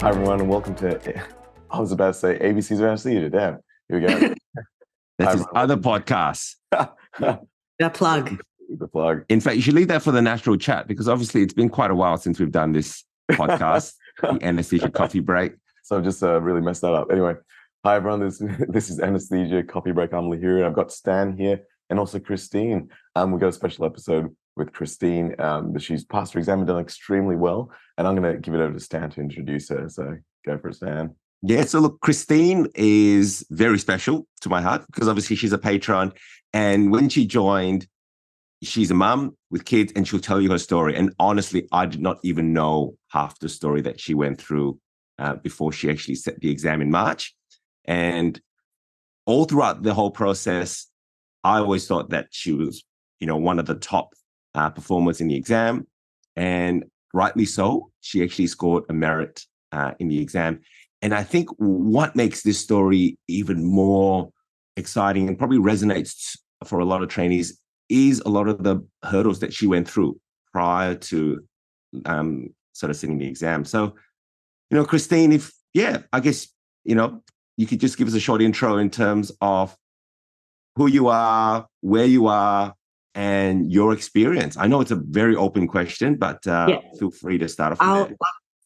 Hi, everyone, and welcome to, I was about to say ABC's of Anesthesia. Damn, here we go. That's his other podcast. The plug. The plug. In fact, you should leave that for the natural chat because obviously it's been quite a while since we've done this podcast, the Anaesthesia Coffee Break. So I've just really messed that up. Anyway, hi, everyone. This is Anaesthesia Coffee Break. I'm Lahiri, and I've got Stan here and also Christine. We've got a special episode with Christine. She's passed her exam and done extremely well. And I'm going to give it over to Stan to introduce her. So go for it, Stan. Yeah, so look, Christine is very special to my heart because obviously she's a patron. And when she joined, she's a mum with kids and she'll tell you her story. And honestly, I did not even know half the story that she went through before she actually set the exam in March. And all throughout the whole process, I always thought that she was, one of the top performers in the exam. And rightly so, she actually scored a merit in the exam. And I think what makes this story even more exciting and probably resonates for a lot of trainees is a lot of the hurdles that she went through prior to sort of sitting the exam. So, Christine, I guess, you could just give us a short intro in terms of who you are, where you are, and your experience. I know it's a very open question, but feel free to start off. I'll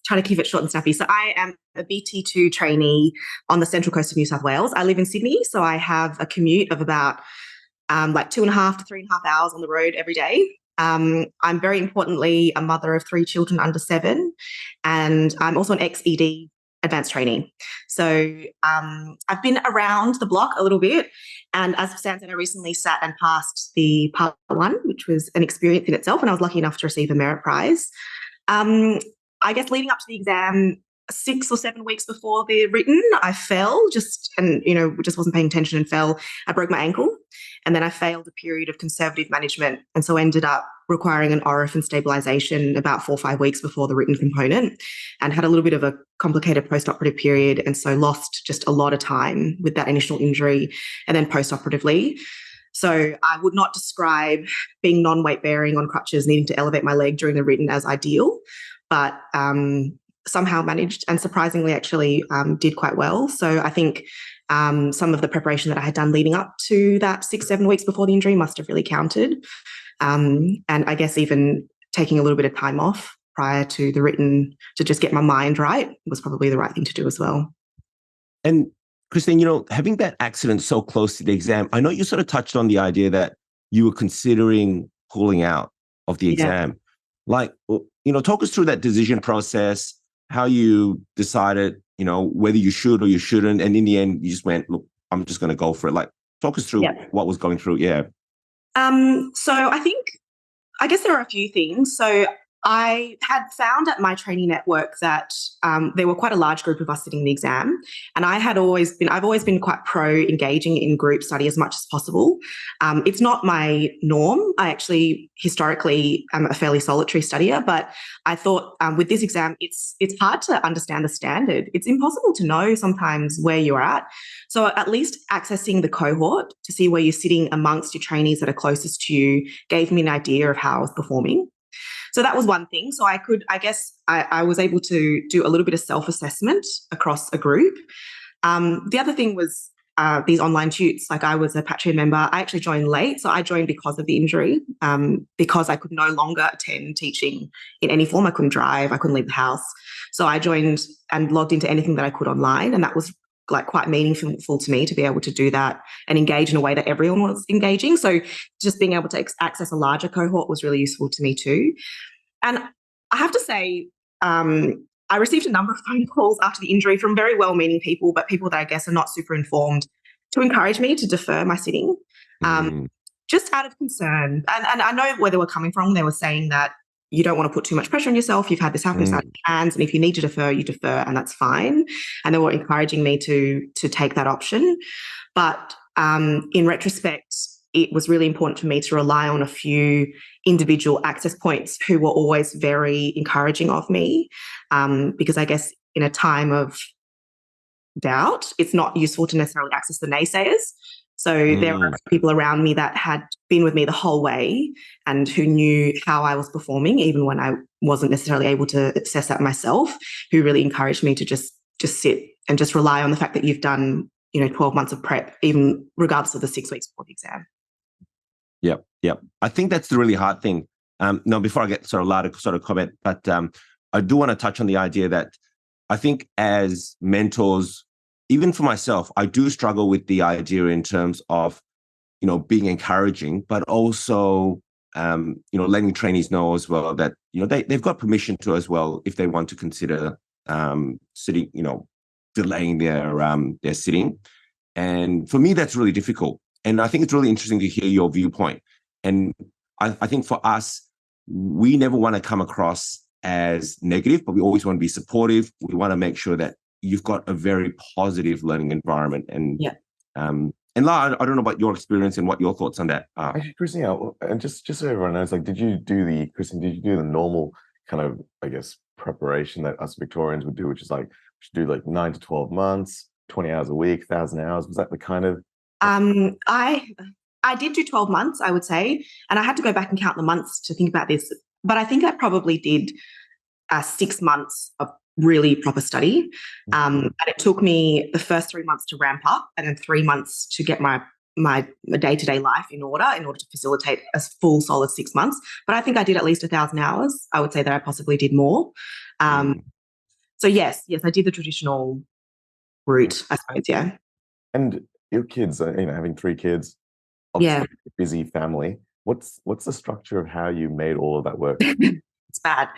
try to keep it short and snappy. So I am a BT2 trainee on the central coast of New South Wales. I live in Sydney, so I have a commute of about 2.5 to 3.5 hours on the road every day. I'm very importantly a mother of 3 children under 7, and I'm also an ex-ED advanced trainee. So I've been around the block a little bit, and as Stan said, I recently sat and passed the Part 1, which was an experience in itself, and I was lucky enough to receive a merit prize. I guess leading up to the exam, 6 or 7 weeks before the written, I fell just wasn't paying attention and fell. I broke my ankle, and then I failed a period of conservative management, and so ended up requiring an ORIF and stabilisation about 4 or 5 weeks before the written component, and had a little bit of a complicated post-operative period, and so lost just a lot of time with that initial injury and then post-operatively. So I would not describe being non-weight bearing on crutches, needing to elevate my leg during the written as ideal, but somehow managed and surprisingly actually did quite well. So I think some of the preparation that I had done leading up to that 6-7 weeks before the injury must have really counted. And I guess even taking a little bit of time off prior to the written to just get my mind right was probably the right thing to do as well. And Christine, having that accident so close to the exam, I know you sort of touched on the idea that you were considering pulling out of the exam. Talk us through that decision process, how you decided, whether you should or you shouldn't. And in the end, you just went, look, I'm just going to go for it. Talk us through what was going through. Yeah. So I guess there are a few things. So I had found at my training network that there were quite a large group of us sitting the exam, and I've always been quite pro engaging in group study as much as possible. It's not my norm. I actually historically am a fairly solitary studier, but I thought with this exam, it's hard to understand the standard. It's impossible to know sometimes where you're at. So at least accessing the cohort to see where you're sitting amongst your trainees that are closest to you gave me an idea of how I was performing. So that was one thing. So I was able to do a little bit of self-assessment across a group. The other thing was these online tutes. I was a Parttime member. I actually joined late. So I joined because of the injury, because I could no longer attend teaching in any form. I couldn't drive. I couldn't leave the house. So I joined and logged into anything that I could online. And that was quite meaningful to me to be able to do that and engage in a way that everyone was engaging. So just being able to access a larger cohort was really useful to me too. And I have to say, I received a number of phone calls after the injury from very well-meaning people, but people that I guess are not super informed, to encourage me to defer my sitting, just out of concern. And I know where they were coming from. They were saying that you don't want to put too much pressure on yourself. You've had this happen, it's out of your hands, and if you need to defer, you defer, and that's fine. And they were encouraging me to take that option. But in retrospect, it was really important for me to rely on a few individual access points who were always very encouraging of me, because I guess in a time of doubt, it's not useful to necessarily access the naysayers. So there were people around me that had been with me the whole way and who knew how I was performing, even when I wasn't necessarily able to assess that myself, who really encouraged me to just sit and just rely on the fact that you've done, 12 months of prep, even regardless of the 6 weeks before the exam. Yep. I think that's the really hard thing. Now, before I get sort of allowed to sort of comment, but I do want to touch on the idea that I think as mentors, even for myself, I do struggle with the idea in terms of, being encouraging, but also, letting trainees know as well that, they've got permission to as well if they want to consider sitting, delaying their sitting. And for me, that's really difficult. And I think it's really interesting to hear your viewpoint. And I think for us, we never want to come across as negative, but we always want to be supportive. We want to make sure that you've got a very positive learning environment. And and Lara, I don't know about your experience and what your thoughts on that are. Actually, Christine, and just so everyone knows, did you do the normal kind of, I guess, preparation that us Victorians would do, which is we should do 9 to 12 months, 20 hours a week, 1,000 hours? Was that the kind of... I did do 12 months, I would say, and I had to go back and count the months to think about this, but I think I probably did 6 months of really proper study. And it took me the first 3 months to ramp up and then 3 months to get my day-to-day life in order to facilitate a full solid 6 months. But I think I did at least 1,000 hours. I would say that I possibly did more. So yes, I did the traditional route, I suppose, yeah. And your kids, having 3 kids, obviously a busy family. What's the structure of how you made all of that work? It's bad.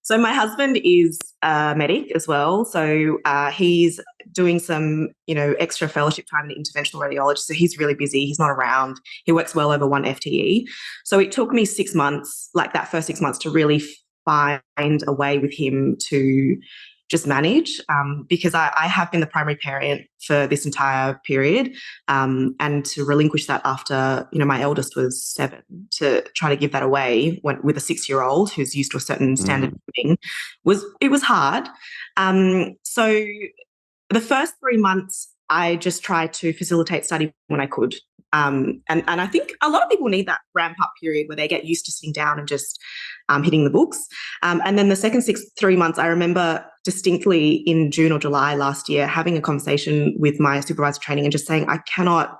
So my husband is a medic as well. So he's doing some, extra fellowship time in interventional radiology. So he's really busy. He's not around. He works well over 1 FTE. So it took me 6 months, that first 6 months, to really find a way with him to just manage, because I have been the primary parent for this entire period, and to relinquish that after, my eldest was 7, to try to give that away with a 6-year-old who's used to a certain standard of living, was hard. So the first 3 months, I just tried to facilitate study when I could. And I think a lot of people need that ramp up period where they get used to sitting down and just hitting the books. And then the second 3 months, I remember distinctly in June or July last year having a conversation with my supervisor training and just saying, I can't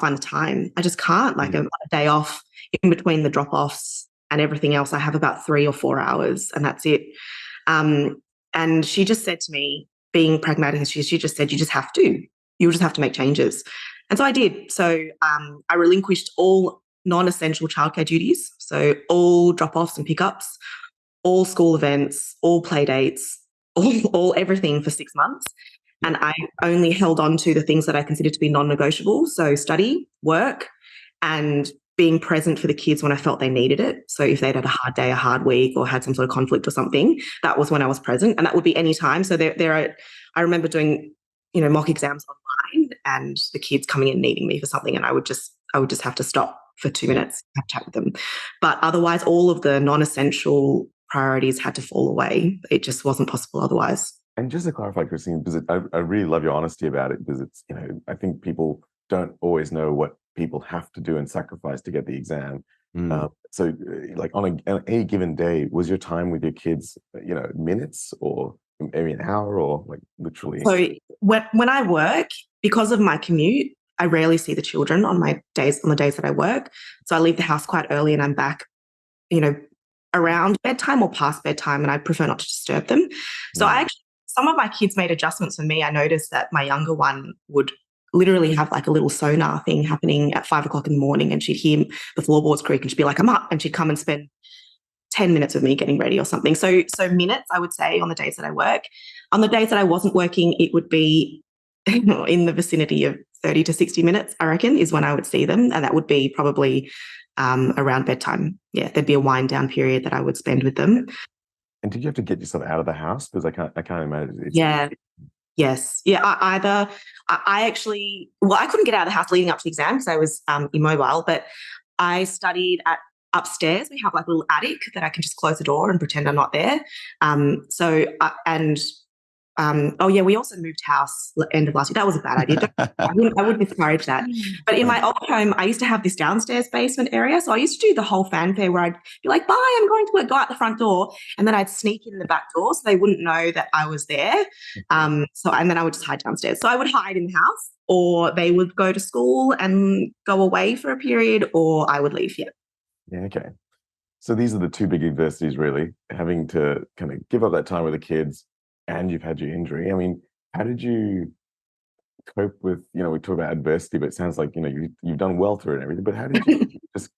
find the time. I just can't. A day off in between the drop-offs and everything else, I have about 3 or 4 hours and that's it. And she just said to me, being pragmatic, she just said, you'll just have to make changes. And so I did. So I relinquished all non-essential childcare duties. So all drop-offs and pickups, all school events, all play dates, all everything for 6 months. And I only held on to the things that I considered to be non-negotiable. So study, work, and being present for the kids when I felt they needed it. So if they'd had a hard day, a hard week, or had some sort of conflict or something, that was when I was present. And that would be any time. So I remember doing, mock exams online and the kids coming in needing me for something, and I would just have to stop for 2 minutes, have a chat with them. But otherwise, all of the non-essential priorities had to fall away. It just wasn't possible otherwise. And just to clarify, Christine, because I really love your honesty about it, because it's, I think people don't always know what people have to do and sacrifice to get the exam. So on a given day, was your time with your kids, minutes or maybe an hour or literally? So when I work, because of my commute, I rarely see the children on the days that I work. So I leave the house quite early and I'm back, around bedtime or past bedtime, and I prefer not to disturb them. So some of my kids made adjustments for me. I noticed that my younger one would literally have a little sonar thing happening at 5 o'clock in the morning, and she'd hear the floorboards creak and she'd be like, I'm up, and she'd come and spend 10 minutes with me getting ready or something. So minutes, I would say, on the days that I work. On the days that I wasn't working, it would be in the vicinity of 30 to 60 minutes, I reckon, is when I would see them. And that would be probably around bedtime. Yeah, there'd be a wind down period that I would spend with them. And did you have to get yourself out of the house? Because I can't imagine. Yes. Yeah. I actually, I couldn't get out of the house leading up to the exam because I was immobile, but I studied upstairs. We have a little attic that I can just close the door and pretend I'm not there. And oh yeah, we also moved house end of last year. That was a bad idea. I wouldn't discourage that. But in my old home, I used to have this downstairs basement area. So I used to do the whole fanfare where I'd be like, bye, I'm going to work, go out the front door. And then I'd sneak in the back door so they wouldn't know that I was there. And then I would just hide downstairs. So I would hide in the house, or they would go to school and go away for a period, or I would leave. Yeah. Yeah, okay. So these are the two big adversities, really, having to kind of give up that time with the kids, and you've had your injury. I mean, how did you cope with, we talk about adversity, but it sounds like, you've done well through it and everything, but how did you just,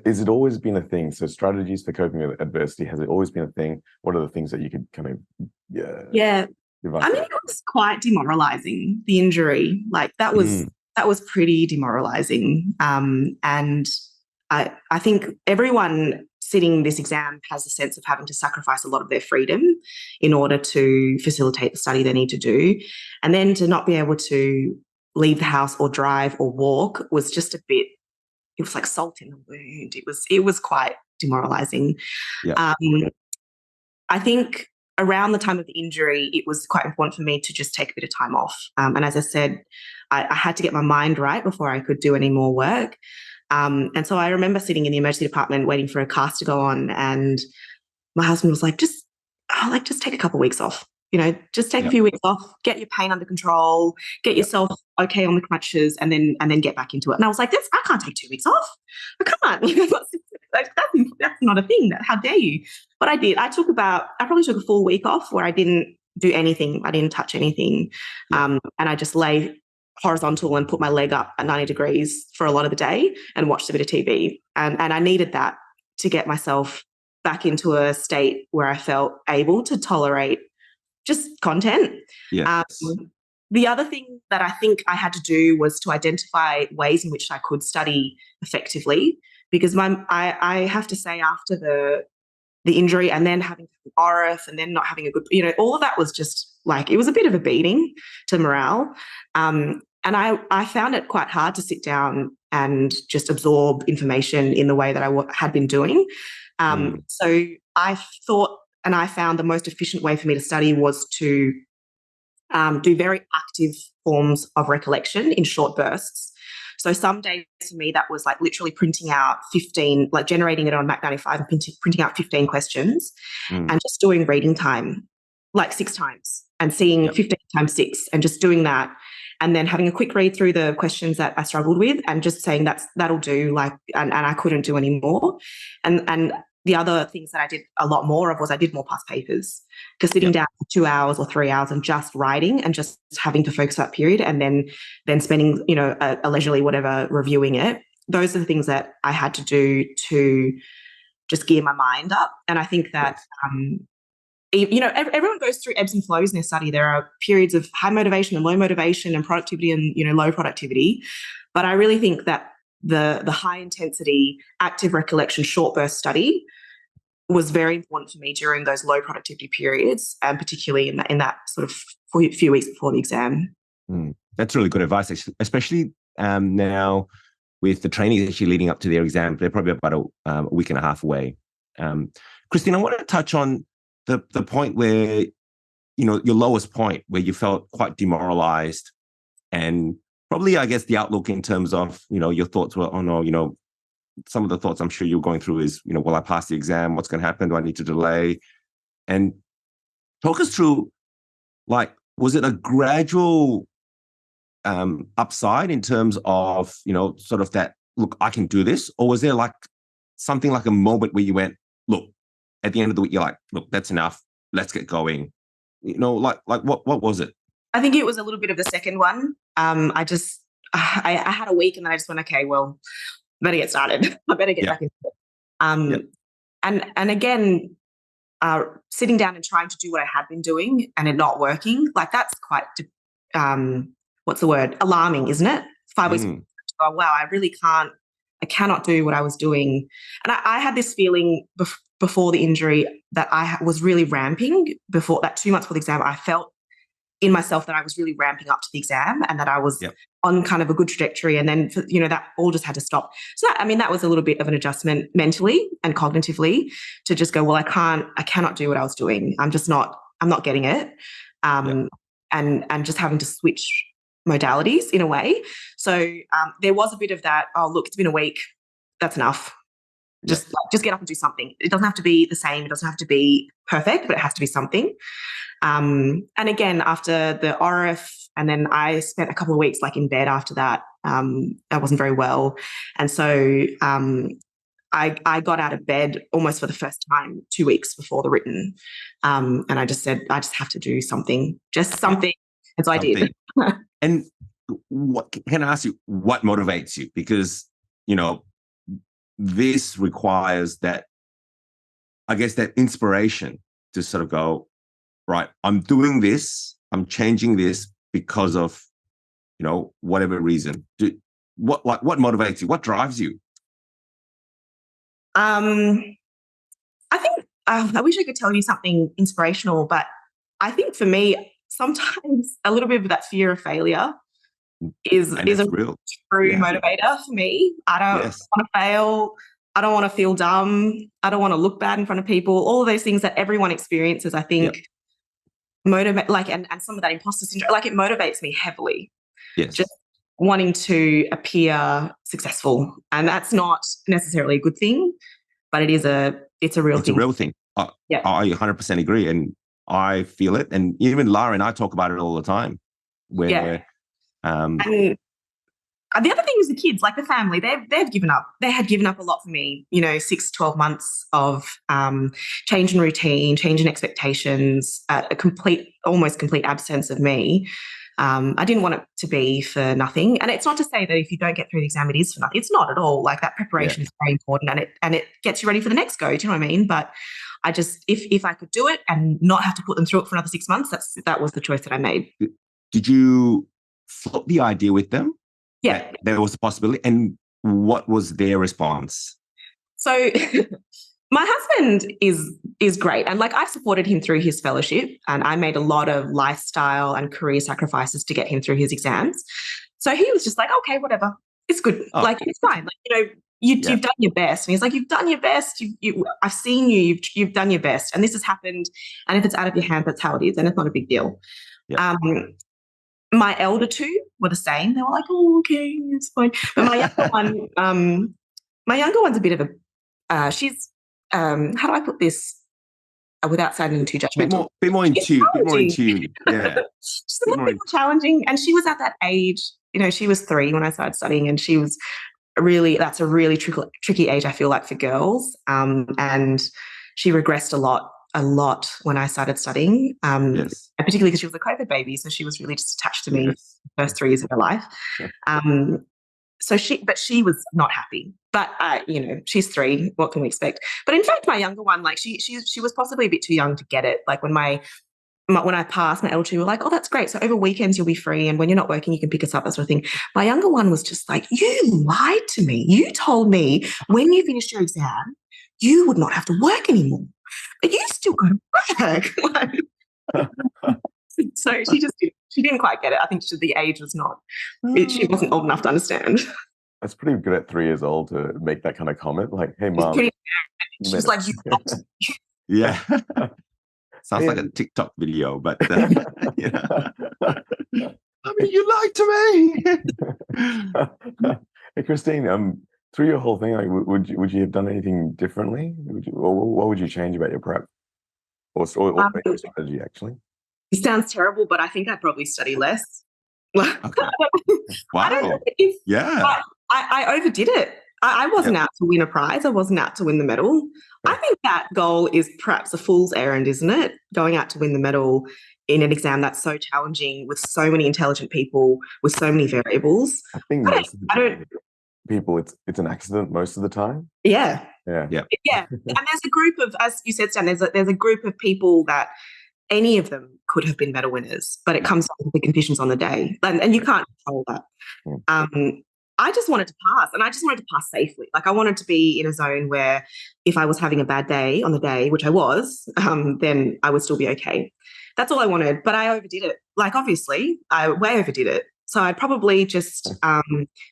is it always been a thing? So strategies for coping with adversity, has it always been a thing? What are the things that you could kind of, Yeah. I mean, it was quite demoralizing, the injury. Like that was pretty demoralizing. And I think everyone sitting this exam has a sense of having to sacrifice a lot of their freedom in order to facilitate the study they need to do. And then to not be able to leave the house or drive or walk was just a bit, it was like salt in the wound. It was quite demoralizing. Yeah. I think around the time of the injury, it was quite important for me to just take a bit of time off. And as I said, I had to get my mind right before I could do any more work. And so I remember sitting in the emergency department waiting for a cast to go on, and my husband was like, just take a couple of weeks off, just take a few weeks off, get your pain under control, get yourself okay on the crutches, and then get back into it. And I was like, I can't take 2 weeks off. I can't. That's not a thing. How dare you? But I did. I probably took a full week off where I didn't do anything. I didn't touch anything. And I just lay horizontal and put my leg up at 90 degrees for a lot of the day and watched a bit of TV. And I needed that to get myself back into a state where I felt able to tolerate just content. Yes. The other thing that I think I had to do was to identify ways in which I could study effectively, because I have to say, after the injury and then having ORIF and then not having a good, all of that was just like, it was a bit of a beating to morale. And I found it quite hard to sit down and just absorb information in the way that I had been doing. So I thought, and I found the most efficient way for me to study was to do very active forms of recollection in short bursts. So some days for me, that was like literally printing out 15, like generating it on Mac 95 and printing out 15 questions and just doing reading time like 6 times and seeing 15 times 6 and just doing that. And then having a quick read through the questions that I struggled with and just saying that'll do, like, and I couldn't do any more. And the other things that I did a lot more of was I did more past papers, because sitting down for 2 hours or 3 hours and just writing and just having to focus that period and then spending, a leisurely whatever reviewing it. Those are the things that I had to do to just gear my mind up. And I think that, everyone goes through ebbs and flows in their study. There are periods of high motivation and low motivation and productivity and, low productivity. But I really think that the high intensity, active recollection, short burst study was very important for me during those low productivity periods, and particularly in that sort of few weeks before the exam. That's really good advice, especially now with the training actually leading up to their exam. They're probably about a week and a half away. Christine, I want to touch on the point where, your lowest point where you felt quite demoralized, and probably, I guess, the outlook in terms of, your thoughts were, oh no, some of the thoughts I'm sure you're going through is, will I pass the exam? What's going to happen? Do I need to delay? And talk us through, like, was it a gradual upside in terms of, sort of that, look, I can do this? Or was there like something like a moment where you went, look, at the end of the week, you're like, look, that's enough. Let's get going. Like what was it? I think it was a little bit of the second one. I had a week and then I just went, okay, well, I better get started. I better get back into it. And again, sitting down and trying to do what I had been doing and it not working, like that's quite, what's the word? Alarming, isn't it? 5 weeks ago, oh, wow, I cannot do what I was doing. And I had this feeling before the injury that I was really ramping before that 2 months before the exam. I felt in myself that I was really ramping up to the exam and that I was on kind of a good trajectory. And then, that all just had to stop. So that was a little bit of an adjustment mentally and cognitively to just go, well, I cannot do what I was doing. I'm just not not getting it. And just having to switch modalities in a way. So there was a bit of that, oh, look, it's been a week. That's enough. Just get up and do something. It doesn't have to be the same. It doesn't have to be perfect, but it has to be something. And again, after the ORIF, and then I spent a couple of weeks like in bed after that. I wasn't very well. And so I got out of bed almost for the first time 2 weeks before the written. And I just said, I just have to do something, just something. And so I did. And what can I ask you, what motivates you? Because, this requires that, I guess, that inspiration to sort of go, right, I'm doing this, I'm changing this because of, whatever reason. What motivates you? What drives you? I think I wish I could tell you something inspirational, but I think for me, sometimes a little bit of that fear of failure is a real true motivator for me. I don't want to fail. I don't want to feel dumb. I don't want to look bad in front of people. All of those things that everyone experiences, I think, motivate, and some of that imposter syndrome, it motivates me heavily. Yes. Just wanting to appear successful. And that's not necessarily a good thing, but it's a real thing. It's a real thing. I 100% agree. And I feel it. And even Lara and I talk about it all the time. And the other thing is the kids, like the family, they've given up. They had given up a lot for me, 6 to 12 months of change in routine, change in expectations, almost complete absence of me. I didn't want it to be for nothing. And it's not to say that if you don't get through the exam, it is for nothing. It's not at all. Like that preparation is very important, and it gets you ready for the next go. Do you know what I mean? But I just, if I could do it and not have to put them through it for another 6 months, that was the choice that I made. Did you float the idea with them? Yeah. There was a possibility. And what was their response? So my husband is great. And I supported him through his fellowship, and I made a lot of lifestyle and career sacrifices to get him through his exams. So he was just like, okay, whatever. It's good. It's fine. You've done your best. And he's like, you've done your best. I've seen you. You've done your best. And this has happened. And if it's out of your hands, that's how it is. And it's not a big deal. Yeah. My elder two were the same. They were like, oh, okay, it's fine. But my younger one's a bit of a, she's, how do I put this without sounding too judgmental? Bit more in tune. Yeah. She's a little bit more challenging. And she was at that age, she was 3 when I started studying, and she was that's a really tricky age, I feel like, for girls. And she regressed a lot when I started studying, and particularly because she was a COVID baby, so she was really just attached to me the first 3 years of her life. But she was not happy. But she's 3. What can we expect? But in fact, my younger one, she was possibly a bit too young to get it. When I passed, my elder two were like, "Oh, that's great. So over weekends you'll be free, and when you're not working, you can pick us up," that sort of thing. My younger one was just like, "You lied to me. You told me when you finished your exam, you would not have to work anymore. But you still got to work." So she didn't quite get it. I think the age was not, she wasn't old enough to understand. That's pretty good at 3 years old to make that kind of comment. Like, hey, Mom. She's like, yeah. Sounds like a TikTok video, but I mean, you lied to me. Hey, Christine, through your whole thing, would you have done anything differently? What would you change about your prep or your strategy, actually? It sounds terrible, but I think I'd probably study less. Okay. Wow. I don't know I overdid it. I wasn't out to win a prize. I wasn't out to win the medal. I think that goal is perhaps a fool's errand, isn't it? Going out to win the medal in an exam that's so challenging, with so many intelligent people, with so many variables. I think people, it's an accident most of the time. Yeah. Yeah. And there's a group of, as you said, Stan, there's a group of people that any of them could have been medal winners, but it comes down to the conditions on the day, and you can't control that. I just wanted to pass, and I just wanted to pass safely. I wanted to be in a zone where if I was having a bad day on the day, which I was, then I would still be okay. That's all I wanted, but I overdid it. Obviously, I way overdid it. So I'd probably just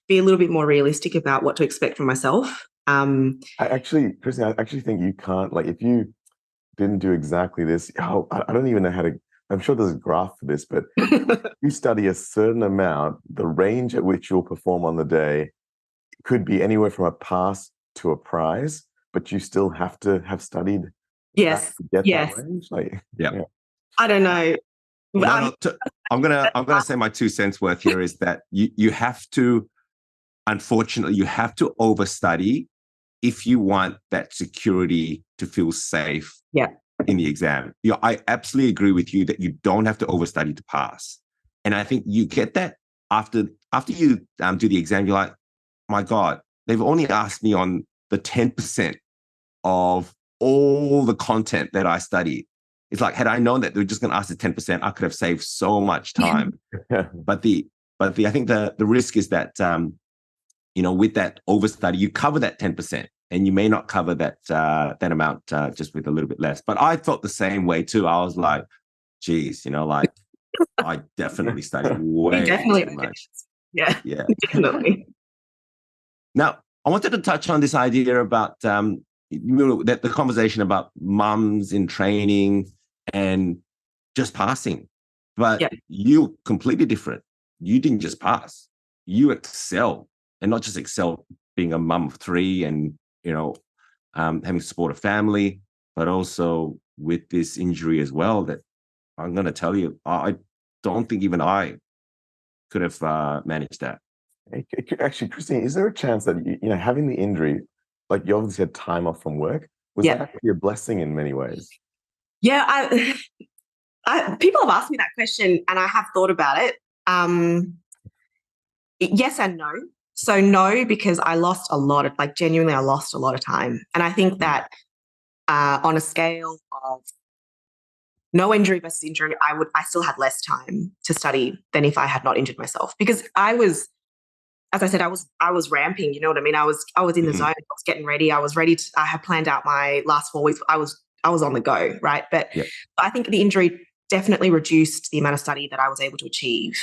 be a little bit more realistic about what to expect from myself. Christine, I actually think you can't, if you didn't do exactly this. Oh, I don't even know how to. I'm sure there's a graph for this, but you study a certain amount, the range at which you'll perform on the day could be anywhere from a pass to a prize, but you still have to have studied Yes. that to get Yes. that range. Like, Yeah. I don't know. I'm gonna say my 2 cents worth here is that you have to, unfortunately, you have to overstudy if you want that security to feel safe in the exam. I absolutely agree with you that you don't have to overstudy to pass. And I think you get that after you do the exam, you're like, my God, they've only asked me on the 10% of all the content that I studied. It's like, had I known that they were just going to ask the 10%, I could have saved so much time. But I think the risk is that, with that overstudy, you cover that 10%, and you may not cover that amount just with a little bit less. But I felt the same way too. I was like, geez, I definitely studied way too much. Yeah, definitely. Now, I wanted to touch on this idea about that the conversation about mums in training and just passing. But you're completely different. You didn't just pass. You excel, and not just excel being a mum of 3 and, having to support a family, but also with this injury as well that I'm going to tell you, I don't think even I could have managed that. Actually, Christine, is there a chance that, having the injury, like you obviously had time off from work, was that actually a blessing in many ways? Yeah, people have asked me that question, and I have thought about it. Yes and no. So no, because I lost a lot of, genuinely, I lost a lot of time. And I think that on a scale of no injury versus injury, I still had less time to study than if I had not injured myself, because I was, as I said, I was ramping, you know what I mean? I was in the zone, I was getting ready. I had planned out my last 4 weeks. I was on the go, right? But I think the injury definitely reduced the amount of study that I was able to achieve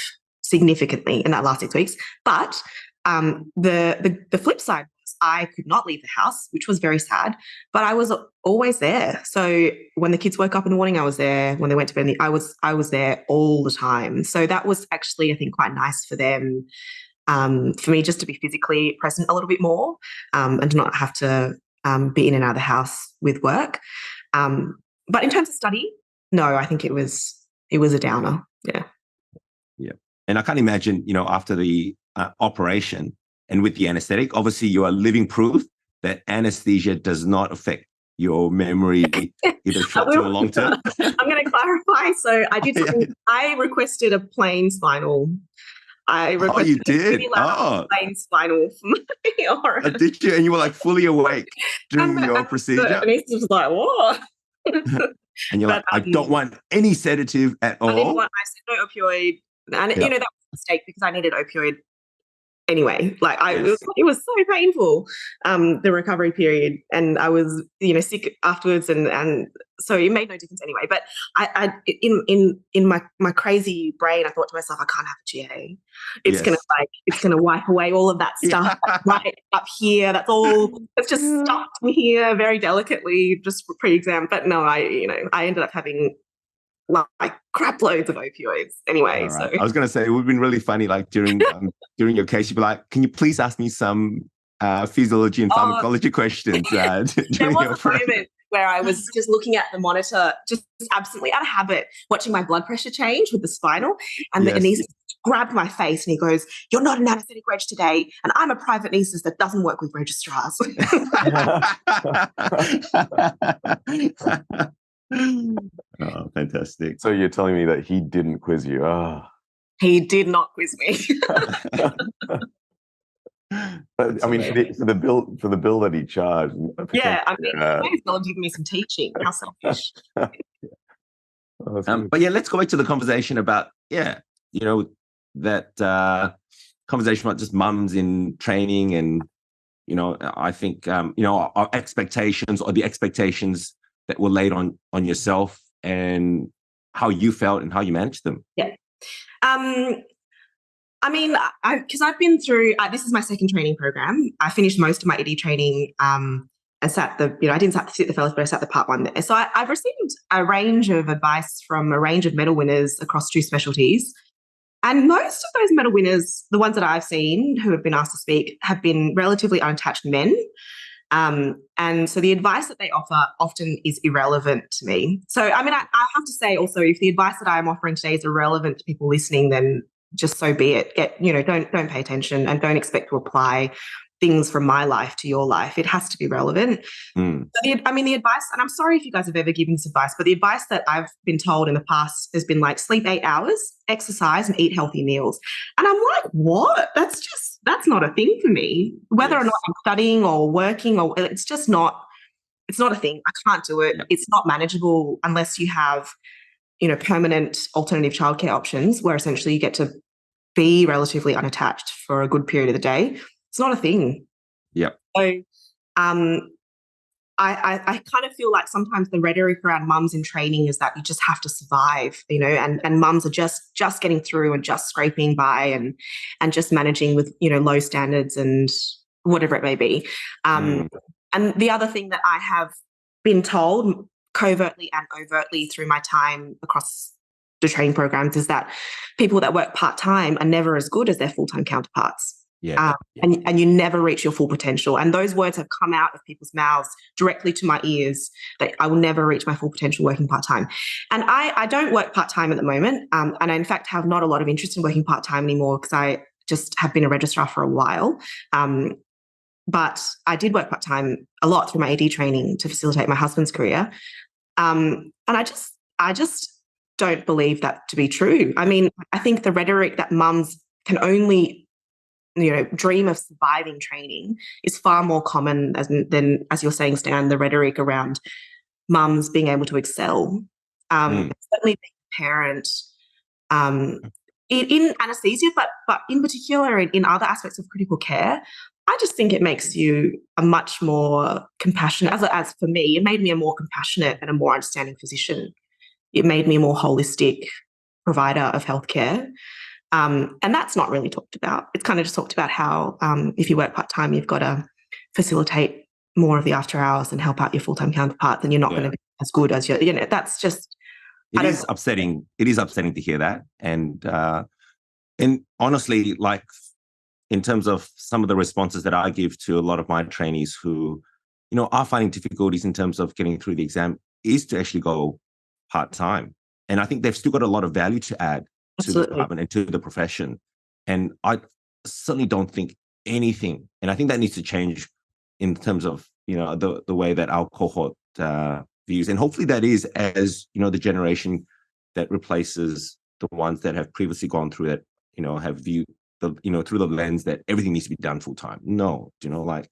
significantly in that last 6 weeks. But the flip side was I could not leave the house, which was very sad, but I was always there. So when the kids woke up in the morning, I was there. When they went to bed, I was there all the time. So that was actually, I think, quite nice for them, for me just to be physically present a little bit more, and to not have to be in and out of the house with work. But in terms of study, no, I think it was a downer. Yeah. Yeah. And I can't imagine, after the operation and with the anesthetic, obviously you are living proof that anesthesia does not affect your memory either short term or long term. I'm going to clarify. So I did something. I requested a plain spinal. You did? Plain spinal for my aura. Did you? And you were like fully awake during your procedure? The anesthetist was like, what? And you're like, I don't want any sedative at all. I said no opioid. And that was a mistake, because I needed opioid anyway. It was so painful, the recovery period, and I was sick afterwards, and so it made no difference anyway. But I in my crazy brain, I thought to myself, I can't have a GA. It's gonna wipe away all of that stuff right up here. That's all. It's just stuck here very delicately, just for pre-exam. But no, I ended up having crap loads of opioids anyway. Right. So I was going to say, it would have been really funny, during your case, you'd be like, can you please ask me some physiology and pharmacology questions? There was a moment where I was just looking at the monitor, just absently, out of habit, watching my blood pressure change with the spinal, and the anaesthetist grabbed my face and he goes, "You're not an anaesthetic reg today, and I'm a private anaesthetist that doesn't work with registrars." Oh, fantastic. So you're telling me that he didn't quiz you? He did not quiz me. But I mean, for the bill that he charged. Yeah, I mean, he might as well have given me some teaching. How selfish. But let's go back to the conversation about that conversation about just mums in training, and I think our expectations, or the expectations that were laid on yourself, and how you felt and how you managed them. Yeah. I mean, because I've been through, this is my second training program. I finished most of my ED training, and and sat I didn't sit the fellows, but I sat the part one there. So I've received a range of advice from a range of medal winners across 2 specialties. And most of those medal winners, the ones that I've seen who have been asked to speak, have been relatively unattached men. And so the advice that they offer often is irrelevant to me. So, I mean, I have to say also, if the advice that I'm offering today is irrelevant to people listening, then just so be it. Don't pay attention and don't expect to apply things from my life to your life. It has to be relevant. Mm. The advice, and I'm sorry if you guys have ever given this advice, but the advice that I've been told in the past has been like, sleep 8 hours, exercise, and eat healthy meals. And I'm like, what? That's not a thing for me. Whether or not I'm studying or working, or it's not a thing. I can't do it. Yep. It's not manageable unless you have, permanent alternative childcare options where essentially you get to be relatively unattached for a good period of the day. It's not a thing. Yep. So I kind of feel like sometimes the rhetoric around mums in training is that you just have to survive, and mums are just getting through and just scraping by and just managing with, low standards and whatever it may be. And the other thing that I have been told covertly and overtly through my time across the training programs is that people that work part-time are never as good as their full-time counterparts. And you never reach your full potential. And those words have come out of people's mouths directly to my ears, that I will never reach my full potential working part-time. And I don't work part-time at the moment. And I, in fact, have not a lot of interest in working part-time anymore because I just have been a registrar for a while. But I did work part-time a lot through my AD training to facilitate my husband's career. And I just don't believe that to be true. I mean, I think the rhetoric that mums can only dream of surviving training is far more common than, as you're saying, Stan, the rhetoric around mums being able to excel. Certainly being a parent in anaesthesia, but in particular in other aspects of critical care, I just think it makes you a much more compassionate, as for me, it made me a more compassionate and a more understanding physician. It made me a more holistic provider of healthcare. And that's not really talked about. It's kind of just talked about how if you work part-time, you've got to facilitate more of the after hours and help out your full-time counterpart, then you're not going to be as good as that's just... It is upsetting. It is upsetting to hear that. And honestly, like in terms of some of the responses that I give to a lot of my trainees who, are finding difficulties in terms of getting through the exam, is to actually go part-time. And I think they've still got a lot of value to add to the department and to the profession. And I certainly don't think anything, and I think that needs to change in terms of, the way that our cohort views. And hopefully that is, as, the generation that replaces the ones that have previously gone through that, have viewed the, through the lens that everything needs to be done full time. No, like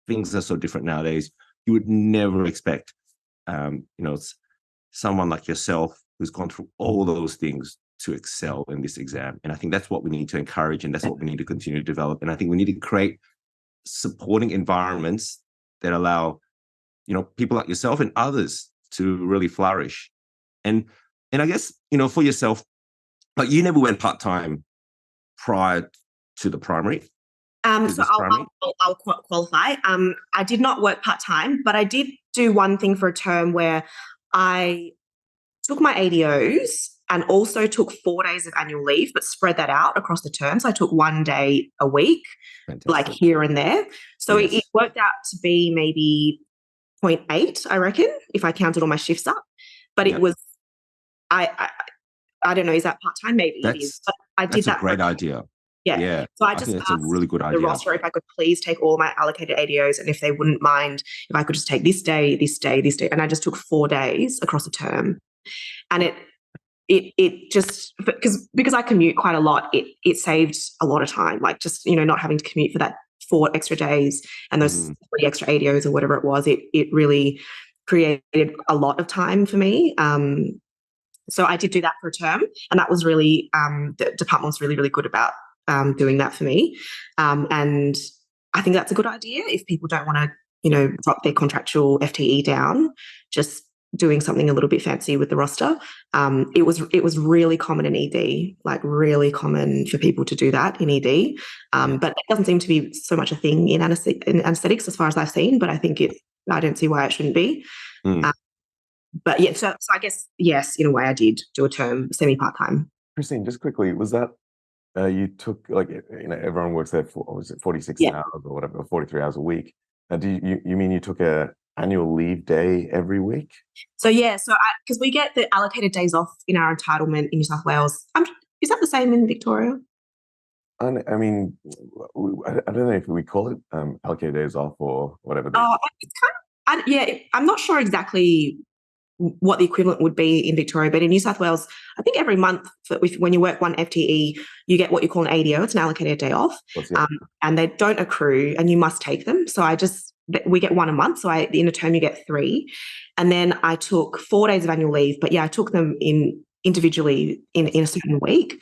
things are so different nowadays. You would never expect, someone like yourself who's gone through all those things to excel in this exam. And I think that's what we need to encourage, and that's what we need to continue to develop. And I think we need to create supporting environments that allow, people like yourself and others to really flourish. And I guess, for yourself, like you never went part-time prior to the primary. So I'll qualify. I did not work part-time, but I did do one thing for a term where I took my ADOs and also took 4 days of annual leave, but spread that out across the term. So I took 1 day a week, like here and there. So it worked out to be maybe 0.8, I reckon, if I counted all my shifts up. But it was, I don't know, is that part-time? Maybe it is. But I did that. That's a great idea. Yeah. So I just think that's a really good idea. The roster, if I could please take all my allocated ADOs, and if they wouldn't mind, if I could just take this day, this day, this day. And I just took 4 days across the term. And it just, because I commute quite a lot, it saved a lot of time, like just, not having to commute for that 4 extra days and those 3 extra ADOs or whatever it was. It really created a lot of time for me. So I did do that for a term, and that was really, the department was really, really good about doing that for me. And I think that's a good idea if people don't want to, drop their contractual FTE down, just doing something a little bit fancy with the roster. It was really common in ED, like really common for people to do that in ED. But it doesn't seem to be so much a thing in anaesthetics as far as I've seen, but I think I don't see why it shouldn't be. Mm. But yeah, so I guess, yes, in a way I did do a term semi-part-time. Christine, just quickly, was that you took, like, everyone works there for, was it 46 hours or whatever, 43 hours a week? Do you mean you took a annual leave day every week? So yeah, because we get the allocated days off in our entitlement in New South Wales. Is that the same in Victoria? I mean, I don't know if we call it allocated days off or whatever. It's kind of, I'm not sure exactly what the equivalent would be in Victoria, but in New South Wales, I think every month when you work one FTE, you get what you call an ADO, it's an allocated day off, and they don't accrue and you must take them. So we get one a month, so in a term you get 3. And then I took 4 days of annual leave, but I took them individually in a certain week.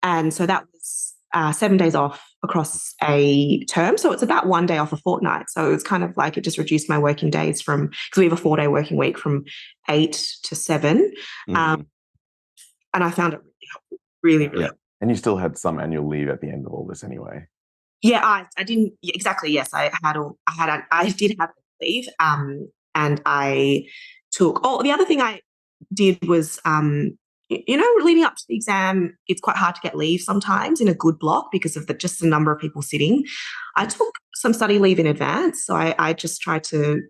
And so that was 7 days off across a term. So it's about 1 day off a fortnight. So it's kind of like it just reduced my working days because we have a 4-day working week, from 8 to 7. And I found it really helpful. Really. And you still had some annual leave at the end of all this anyway. Yeah, I didn't exactly. Yes, I did have leave. And I took. Oh, the other thing I did was leading up to the exam, it's quite hard to get leave sometimes in a good block because of just the number of people sitting. I took some study leave in advance. So I just tried to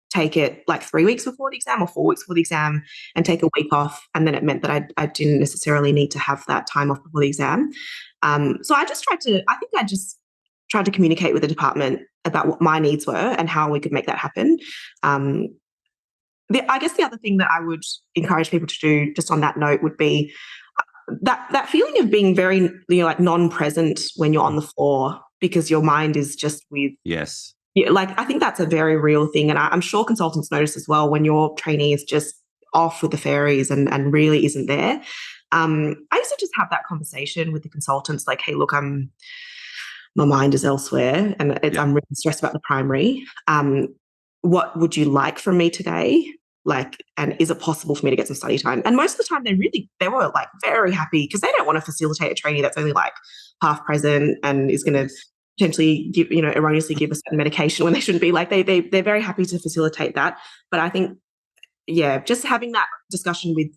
take it like 3 weeks before the exam or 4 weeks before the exam and take a week off. And then it meant that I didn't necessarily need to have that time off before the exam. So I just tried to communicate with the department about what my needs were and how we could make that happen. I guess the other thing that I would encourage people to do, just on that note, would be that feeling of being very, like non-present when you're on the floor because your mind is just with. Yes. Yeah, like I think that's a very real thing, and I'm sure consultants notice as well when your trainee is just off with the fairies and really isn't there. I used to just have that conversation with the consultants, like, "Hey, look, my mind is elsewhere, and I'm really stressed about the primary. What would you like from me today? Like, and is it possible for me to get some study time?" And most of the time they were like very happy because they don't want to facilitate a trainee that's only like half present and is going to potentially erroneously give a certain medication when they shouldn't be. Like they're very happy to facilitate that. But I think, just having that discussion with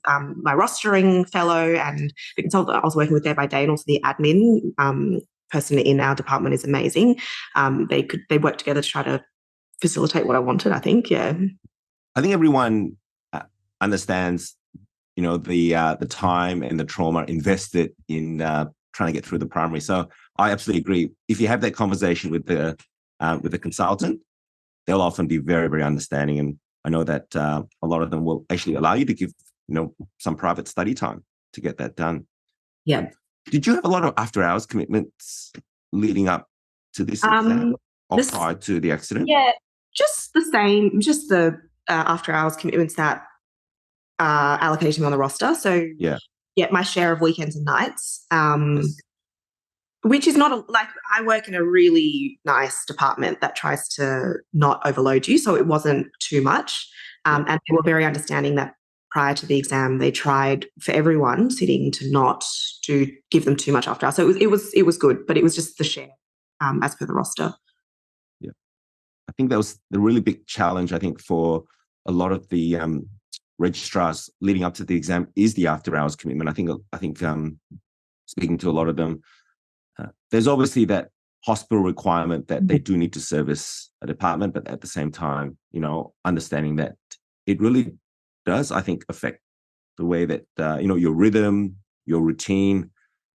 my rostering fellow and the consultant I was working with day by day, and also the admin person in our department is amazing. They work together to try to facilitate what I wanted, I think. I think everyone understands, the time and the trauma invested in trying to get through the primary. So I absolutely agree. If you have that conversation with the consultant, they'll often be very, very understanding. And I know that a lot of them will actually allow you to give, some private study time to get that done. Yeah. Did you have a lot of after-hours commitments leading up to this exam or prior to the accident? Yeah, just the same, just the after-hours commitments that are allocated to me on the roster. So, my share of weekends and nights, which is not I work in a really nice department that tries to not overload you, so it wasn't too much. And they were very understanding that prior to the exam, they tried for everyone sitting to not give them too much after hours. So it was good, but it was just the share as per the roster. Yeah, I think that was the really big challenge. I think for a lot of the registrars leading up to the exam is the after hours commitment. I think speaking to a lot of them, there's obviously that hospital requirement that they do need to service a department, but at the same time, understanding that it really does, I think, affect the way that, your rhythm, your routine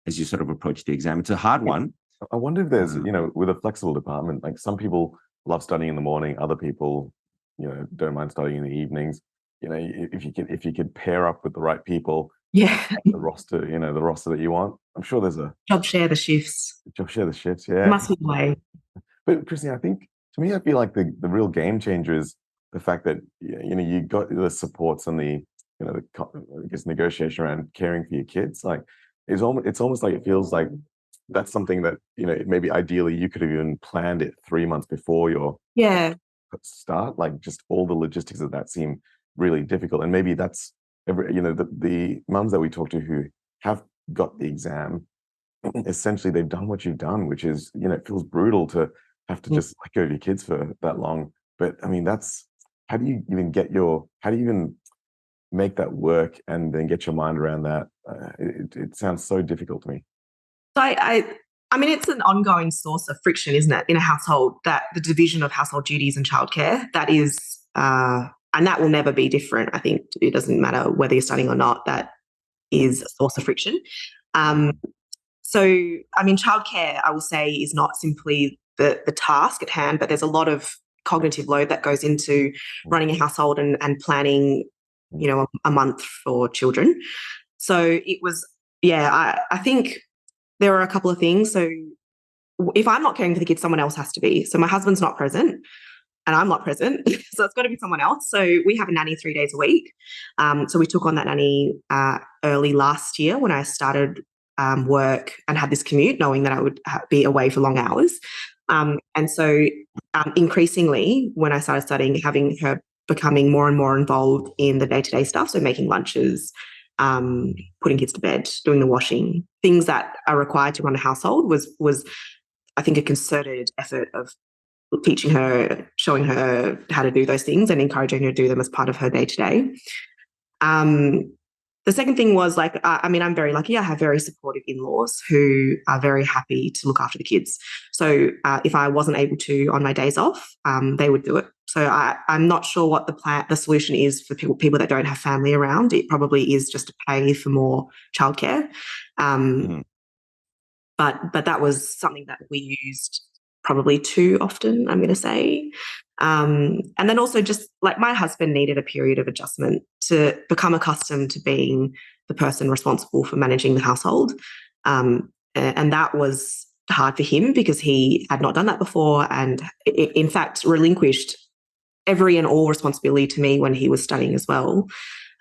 as you sort of approach the exam. It's a hard one. I wonder if there's, with a flexible department, like some people love studying in the morning, other people, don't mind studying in the evenings. If you could pair up with the right people, the roster, the roster that you want. I'm sure there's a job share the shifts. Yeah. Must be the way. But Christine, I think to me, I feel like the real game changer is the fact that you got the supports and the negotiation around caring for your kids. Like it's almost like it feels like that's something that maybe ideally you could have even planned it 3 months before your start. Like just all the logistics of that seem really difficult, and maybe that's the mums that we talk to who have got the exam. Essentially, they've done what you've done, which is it feels brutal to have to just let go of your kids for that long. But I mean, how do you even make that work and then get your mind around that? It sounds so difficult to me. So I mean, it's an ongoing source of friction, isn't it, in a household, that the division of household duties and childcare, that is, and that will never be different. I think it doesn't matter whether you're studying or not, that is a source of friction. So, I mean, childcare, I will say, is not simply the task at hand, but there's a lot of cognitive load that goes into running a household and planning, you know, a month for children. So it was, I think there are a couple of things. So if I'm not caring for the kids, someone else has to be. So my husband's not present and I'm not present. So it's got to be someone else. So we have a nanny 3 days a week. So we took on that nanny early last year when I started work and had this commute, knowing that I would be away for long hours. And so increasingly, when I started studying, having her becoming more and more involved in the day-to-day stuff, so making lunches, putting kids to bed, doing the washing, things that are required to run a household was I think a concerted effort of teaching her, showing her how to do those things and encouraging her to do them as part of her day-to-day. The second thing was, like, I mean, I'm very lucky. I have very supportive in-laws who are very happy to look after the kids. So if I wasn't able to on my days off, they would do it. So I'm not sure what the solution is for people that don't have family around. It probably is just to pay for more childcare. But that was something that we used probably too often, I'm going to say. And then also, just like, my husband needed a period of adjustment to become accustomed to being the person responsible for managing the household. And that was hard for him because he had not done that before, and in fact relinquished every and all responsibility to me when he was studying as well.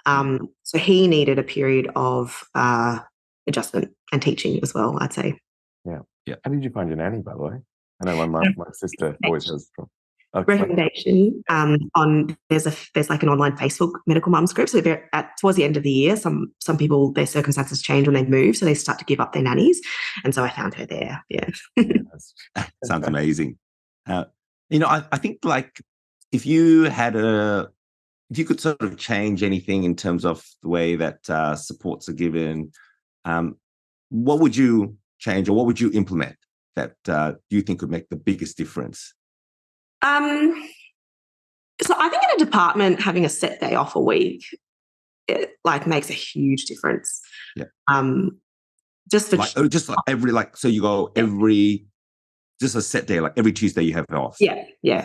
So he needed a period of adjustment and teaching as well, I'd say. Yeah. How did you find your nanny, by the way? I know my sister always has recommendation on there's like an online Facebook medical mums group. So towards the end of the year, some people, their circumstances change when they move, so they start to give up their nannies, and so I found her there. Sounds amazing. I think, like, if you could sort of change anything in terms of the way that supports are given, what would you change, or what would you implement that you think could make the biggest difference? So I think in a department, having a set day off a week, it makes a huge difference. Just so you go just a set day, like every Tuesday you have it off.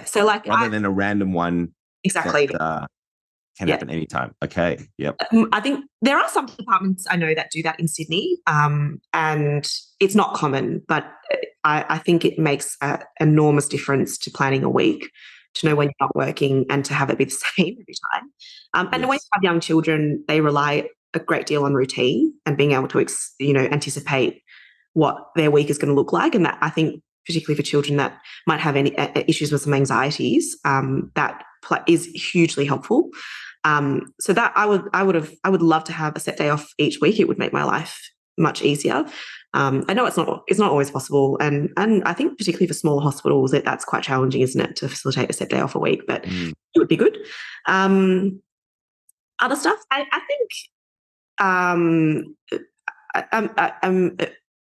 So rather than a random one. Exactly. That, can happen anytime. Okay. Yep. I think there are some departments I know that do that in Sydney, and it's not common, but I think it makes an enormous difference to planning a week, to know when you're not working and to have it be the same every time. And when you have young children, they rely a great deal on routine and being able to anticipate what their week is going to look like. And that, I think, particularly for children that might have any issues with some anxieties, that is hugely helpful. So that I would love to have a set day off each week. It would make my life much easier. I know it's not always possible, and I think particularly for smaller hospitals that's quite challenging, isn't it, to facilitate a set day off a week? But it would be good. Other stuff, I think I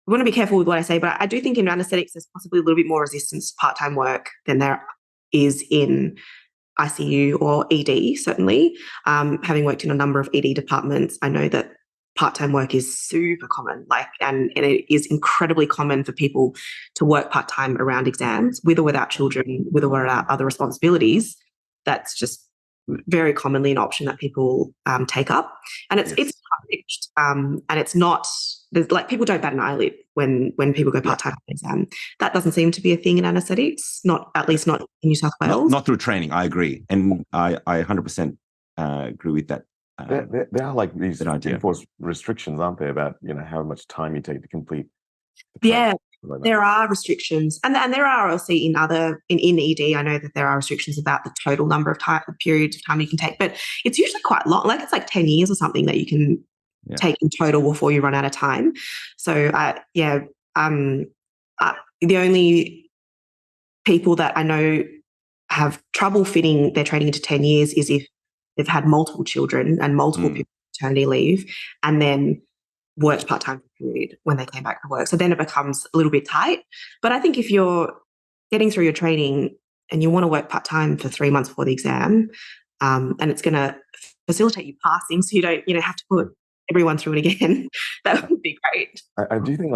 want to be careful with what I say, but I do think in anaesthetics there's possibly a little bit more resistance to part-time work than there is in ICU or ED, certainly. Having worked in a number of ED departments, I know that part-time work is super common, and it is incredibly common for people to work part-time around exams, with or without children, with or without other responsibilities. That's just very commonly an option that people take up. And it's hard-pitched, and it's not, there's people don't bat an eyelid when people go part-time on exam. That doesn't seem to be a thing in anaesthetics, at least not in New South Wales. Not through training, I agree. And I 100% agree with that. There are these enforced restrictions, aren't there, about how much time you take to complete the training? There are restrictions, and there are also in ED. I know that there are restrictions about the total number of periods of time you can take, but it's usually quite long. It's 10 years or something that you can take in total before you run out of time. So the only people that I know have trouble fitting their training into 10 years is if they've had multiple children and multiple people on maternity leave and then worked part-time for a period when they came back to work. So then it becomes a little bit tight. But I think if you're getting through your training and you want to work part-time for 3 months before the exam, and it's going to facilitate you passing so you don't have to put everyone through it again, that would be great. I do think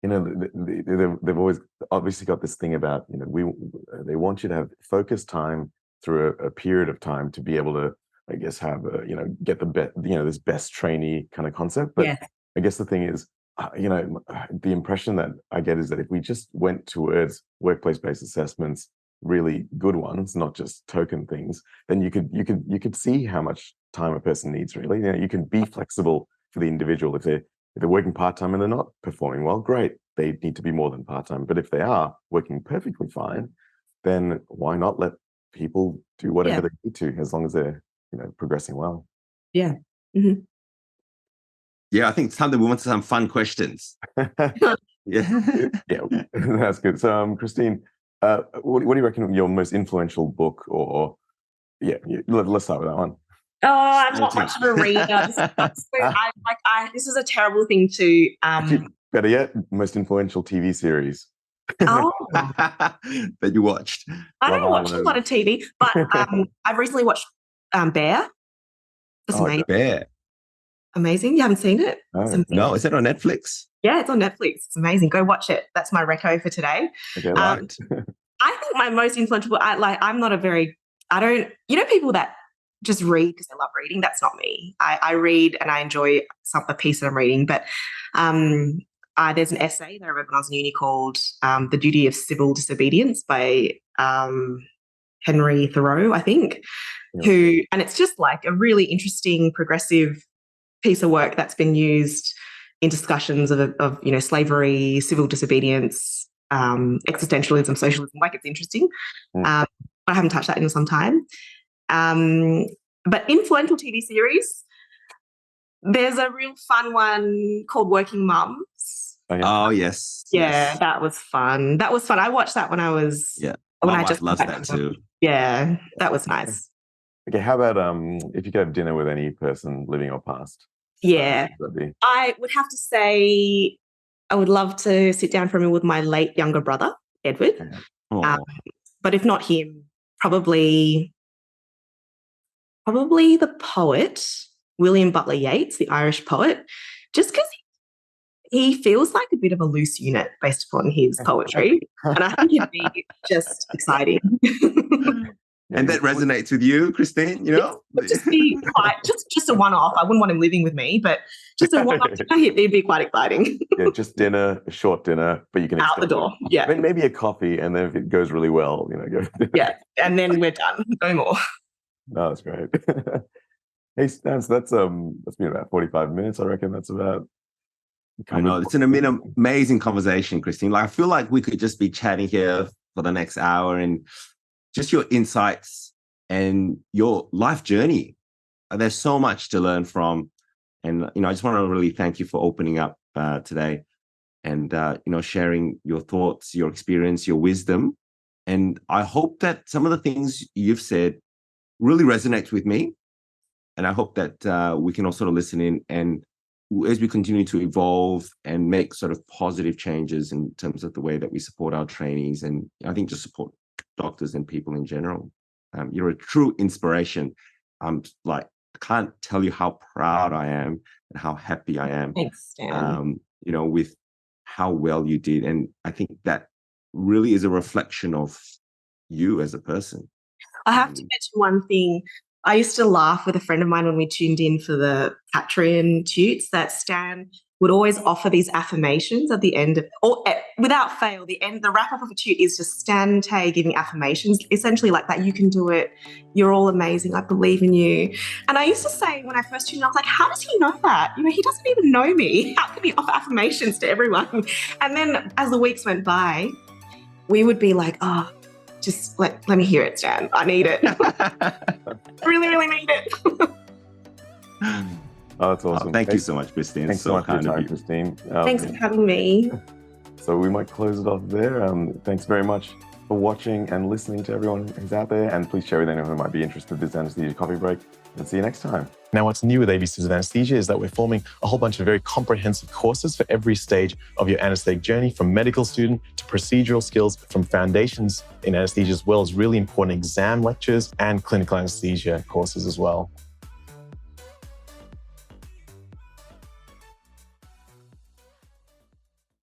they've always obviously got this thing about, they want you to have focused time through a period of time to be able to, I guess, have get this best trainee kind of concept. But I guess the thing is, the impression that I get is that if we just went towards workplace-based assessments, really good ones, not just token things, then you could see how much time a person needs. Really, you can be flexible for the individual. If they're working part-time and they're not performing well, great, they need to be more than part-time. But if they are working perfectly fine, then why not let people do whatever they need to, as long as they're progressing well. Yeah. Mm-hmm. Yeah, I think it's time that we want some fun questions. Yeah, that's good. So, Christine, what do you reckon your most influential book let's start with that one. Oh, I'm not much of a reader. This is a terrible thing to. Better yet, most influential TV series. Oh, that you watched. I don't watch a lot of TV, but I've recently watched Bear. That's amazing. Bear. Amazing. You haven't seen it? No, is it on Netflix? Yeah, it's on Netflix. It's amazing. Go watch it. That's my reco for today. Okay, right. I think my most influential book, I'm not people that just read because they love reading. That's not me. I read and I enjoy a piece that I'm reading. But there's an essay that I read when I was in uni called The Duty of Civil Disobedience by Henry Thoreau, I think, and it's just like a really interesting, progressive piece of work that's been used in discussions of slavery, civil disobedience, existentialism, socialism. Like, it's interesting. I haven't touched that in some time. But influential TV series, there's a real fun one called Working Mums. Oh, yes. Yeah, that was fun. I watched that when I was when I just loved that too. Yeah, that was nice. Okay, how about if you could have dinner with any person, living or past? Yeah, I would have to say I would love to sit down for a meal with my late younger brother, Edward. But if not him, probably the poet, William Butler Yeats, the Irish poet, just because he feels like a bit of a loose unit based upon his poetry. And I think it'd be just exciting. And that resonates with you, Christine, Just be just a one-off. I wouldn't want him living with me, but just a one-off dinner, it'd be quite exciting. Yeah, just dinner, a short dinner, but you can out the door. Yeah. Maybe a coffee, and then if it goes really well, go. Yeah, and then we're done. No more. No, that's great. Hey, Stan, so that's been about 45 minutes. I reckon that's about. I know, it's an amazing conversation, Christine. Like, I feel like we could just be chatting here for the next hour, and just your insights and your life journey. There's so much to learn from. And, I just want to really thank you for opening up today and, sharing your thoughts, your experience, your wisdom. And I hope that some of the things you've said really resonates with me. And I hope that we can all sort of listen in, and as we continue to evolve and make sort of positive changes in terms of the way that we support our trainees, and I think just support doctors and people in general. You're a true inspiration. I can't tell you how proud I am and how happy I am. Thanks, Stan. With how well you did. And I think that really is a reflection of you as a person. I have to mention one thing. I used to laugh with a friend of mine when we tuned in for the Patreon tutes that Stan would always offer these affirmations at the end of, or without fail, the wrap up of a tute is just Stan Tay giving affirmations, essentially like that. You can do it. You're all amazing. I believe in you. And I used to say when I first tuned in, I was like, how does he know that? He doesn't even know me. How can he offer affirmations to everyone? And then as the weeks went by, we would be like, oh, just let me hear it, Stan. I need it. I really, really need it. Oh, that's awesome. Thank you so much, Christine. Thanks so much for your time, Christine. Thanks for having me. So we might close it off there. Thanks very much. for watching and listening to everyone who's out there. And please share with anyone who might be interested in this Anaesthesia Coffee Break. And see you next time. Now, what's new with ABCs of Anesthesia is that we're forming a whole bunch of very comprehensive courses for every stage of your anesthetic journey, from medical student to procedural skills, from foundations in anesthesia, as well as really important exam lectures and clinical anesthesia courses as well.